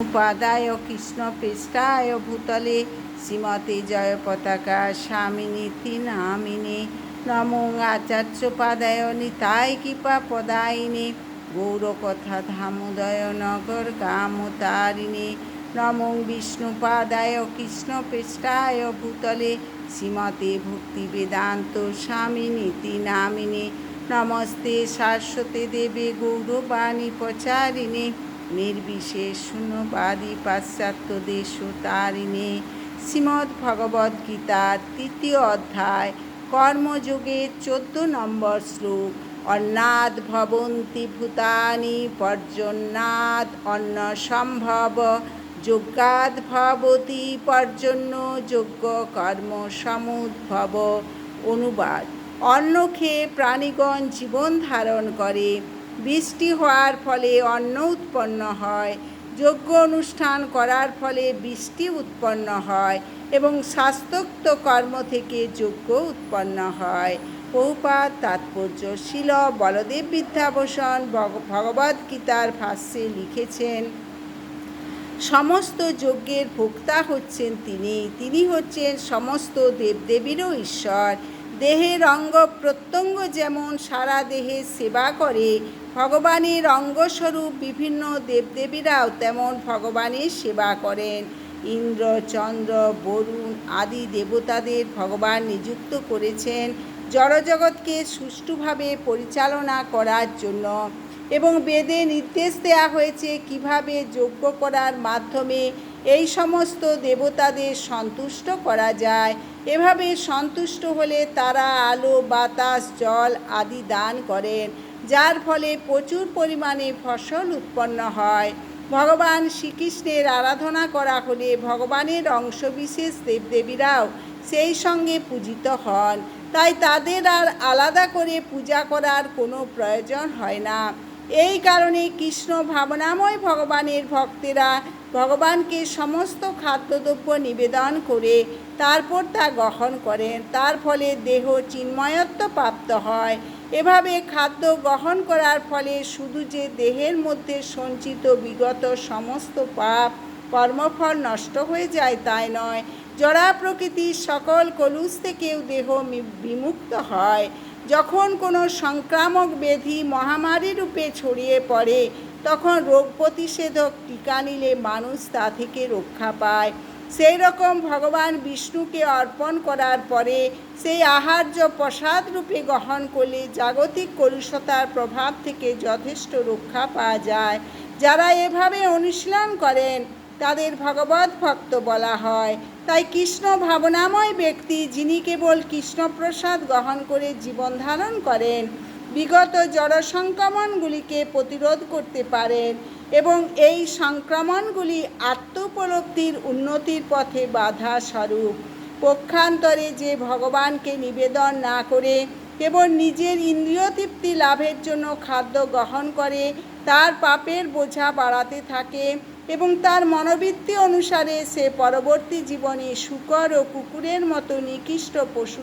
উপাদায় কৃষ্ণপৃষ্ঠায় ভূতলে শ্রীমতে জয় পতাকা স্বামিনীতি নামিনে নমো আচার্যপাদায় নিতাই কৃপা পদায়িনে গৌরকথা ধামোদয় নগর গামতারিণে নমো বিষ্ণুপাদায় কৃষ্ণপৃষ্ঠায় ভূতলে শ্রীমতে ভক্তি বেদান্ত স্বামিনীতি নামিনে নমস্তে শাশ্বতে দেবে গৌরবাণী প্রচারিণে নির্বিশেষ শূন্যবাদী পাশ্চাত্য দেশ তারিণে। শ্রীমদ্ ভগবদ গীতার ৩য় অধ্যায় কর্মযোগের 14 নম্বর শ্লোক। অন্নাদ ভবন্তি ভূতানি পর্জন্যাদ অন্ন সম্ভব যজ্ঞাদ ভবতি পর্জন্য যজ্ঞ কর্ম সমুদ্ভব। অনুবাদ: অন্ন খেয়ে প্রাণীগণ জীবন ধারণ করে, বৃষ্টি হওয়ার ফলে অন্ন উৎপন্ন হয়, যজ্ঞ অনুষ্ঠান করার ফলে বৃষ্টি উৎপন্ন হয় এবং শাস্ত্রোক্ত কর্ম থেকে যজ্ঞ উৎপন্ন হয়। প্রভুপাদ তাৎপর্য: শ্রীল বলদেব বিদ্যাভূষণ ভগবদ্গীতার ভাষ্যে লিখেছেন, সমস্ত যজ্ঞের ভোক্তা হচ্ছেন তিনি হচ্ছেন সমস্ত দেবদেবীরও ঈশ্বর। দেহের অঙ্গ প্রত্যঙ্গ যেমন সারা দেহের সেবা করে, ভগবানের অঙ্গস্বরূপ বিভিন্ন দেবদেবীরাও তেমন ভগবানের সেবা করেন। ইন্দ্র, চন্দ্র, বরুণ আদি দেবতাদের ভগবান নিযুক্ত করেছেন জড়জগৎকে সুষ্ঠুভাবে পরিচালনা করার জন্য, এবং বেদে নির্দেশ দেওয়া হয়েছে কিভাবে যজ্ঞ করার মাধ্যমে এই সমস্ত দেবতাদের সন্তুষ্ট করা যায়। এভাবে সন্তুষ্ট হলে তারা আলো, বাতাস, জল আদি দান করেন, যার ফলে প্রচুর পরিমাণে ফসল উৎপন্ন হয়। ভগবান শ্রীকৃষ্ণের আরাধনা করা হলে ভগবানের অংশবিশেষ দেবদেবীরাও সেই সঙ্গে পূজিত হন, তাই তাদের আর আলাদা করে পূজা করার কোনো প্রয়োজন হয় না। এই কারণে কৃষ্ণ ভাবনাময় ভগবানের ভক্তেরা ভগবানকে সমস্ত খাদ্যদ্রব্য নিবেদন করে তারপর তা গ্রহণ করেন, তার ফলে দেহ চিন্ময়ত্ব প্রাপ্ত হয়। এভাবে খাদ্য গ্রহণ করার ফলে শুধু যে দেহের মধ্যে সঞ্চিত বিগত সমস্ত পাপ কর্মফল নষ্ট হয়ে যায় তাই নয়, জড়া প্রকৃতির সকল কলুষ থেকেও দেহ বিমুক্ত হয়। যখন কোনো সংক্রামক ব্যাধি মহামারী রূপে ছড়িয়ে পড়ে, তখন রোগ প্রতিষেধক টিকা নিলে মানুষ তা থেকে রক্ষা পায়। সেই রকম ভগবান বিষ্ণুকে অর্পণ করার পরে সেই আহার্য প্রসাদ রূপে গ্রহণ করলে জাগতিক কলুষতার প্রভাব থেকে যথেষ্ট রক্ষা পাওয়া যায়। যারা এভাবে অনুশীলন করেন তাদের ভগবত ভক্ত বলা হয়। তাই কৃষ্ণ ভাবনাময় ব্যক্তি, যিনি কেবল কৃষ্ণপ্রসাদ গ্রহণ করে জীবন ধারণ করেন, বিগত জড় সংক্রমণগুলিকে প্রতিরোধ করতে পারেন এবং এই সংক্রমণগুলি আত্মোপলব্ধির উন্নতির পথে বাধা স্বরূপ। পক্ষান্তরে যে ভগবানকে নিবেদন না করে কেবল নিজের ইন্দ্রিয় তৃপ্তি লাভের জন্য খাদ্য গ্রহণ করে, তার পাপের বোঝা বাড়াতে থাকে এবং তার মনোবৃত্তি অনুসারে সে পরবর্তী জীবনে শূকর ও কুকুরের মতো নিকৃষ্ট পশু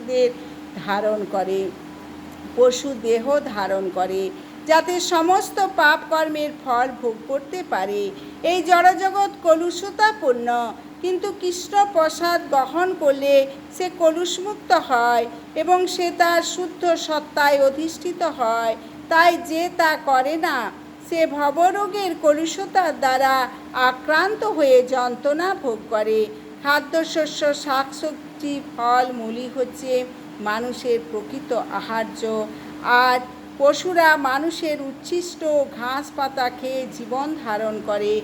দেহ ধারণ করে, যাতে সমস্ত পাপ কর্মের ফল ভোগ করতে পারে। এই জড়জগৎ কলুষতাপূর্ণ, কিন্তু কৃষ্ণ প্রসাদ গ্রহণ করলে সে কলুষমুক্ত হয় এবং সে তার শুদ্ধ সত্তায় অধিষ্ঠিত হয়। তাই যে তা করে না, সে ভবরোগের কলুষতার দ্বারা আক্রান্ত হয়ে যন্ত্রণা ভোগ করে। খাদ্যশস্য, শাকসবজি, ফল মূলই হচ্ছে মানুষের প্রকৃত আহার্য, আর পশুরা মানুষের উচ্ছিষ্ট ঘাস পাতা খেয়ে জীবন ধারণ করে।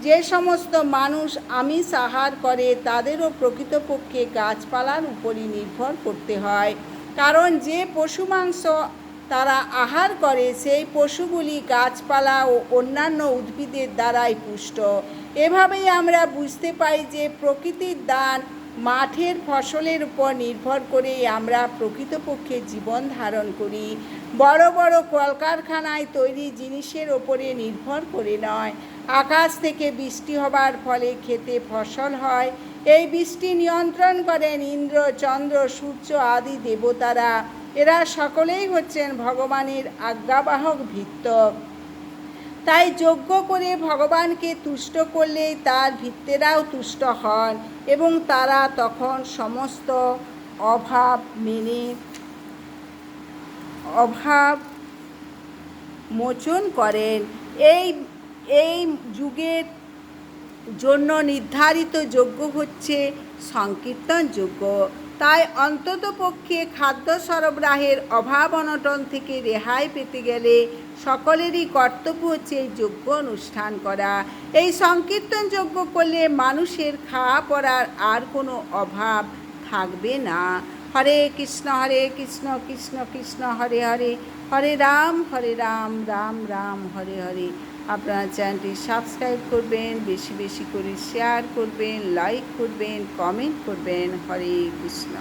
যে সমস্ত মানুষ আমিষ আহার করে তাদেরও প্রকৃতপক্ষে গাছপালার উপরই নির্ভর করতে হয়, কারণ যে পশু মাংস তারা আহার করে সেই পশুগুলি গাছপালা ও অন্যান্য উদ্ভিদের দ্বারাই পুষ্ট। এভাবেই আমরা বুঝতে পাই যে প্রকৃতির দান মাঠের ফসলের উপর নির্ভর করেই আমরা প্রকৃতপক্ষে জীবন ধারণ করি। বড় বড় কলকারখানায় তৈরি জিনিসের ওপরে নির্ভর করে নয়। আকাশ থেকে বৃষ্টি হবার ফলে ক্ষেতে ফসল হয়। এই বৃষ্টি নিয়ন্ত্রণ করেন ইন্দ্র, চন্দ্র, সূর্য আদি দেবতারা। এরা সকলেই হচ্ছেন ভগবানের আজ্ঞাবাহক ভৃত্য। তাই যজ্ঞ করে ভগবানকে তুষ্ট করলেই তার ভৃত্যেরাও তুষ্ট হন এবং তারা তখন সমস্ত অভাব মোচন করেন। এই যুগের জন্য নির্ধারিত যজ্ঞ হচ্ছে সংকীর্তন যজ্ঞ। তাই অন্ততপক্ষে খাদ্য সরবরাহের অভাব অনটন থেকে রেহাই পেতে গেলে সকলেরই কর্তব্য হচ্ছে এই যজ্ঞ অনুষ্ঠান করা। এই সংকীর্তন যজ্ঞ করলে মানুষের খাওয়া পড়ার আর কোনো অভাব থাকবে না। হরে কৃষ্ণ কৃষ্ণ কৃষ্ণ হরে হরে, হরে রাম রাম রাম হরে হরে। আপনারা চ্যানেলটি সাবস্ক্রাইব করবেন, বেশি বেশি করে শেয়ার করবেন, লাইক করবেন, কমেন্ট করবেন। হরে কৃষ্ণ।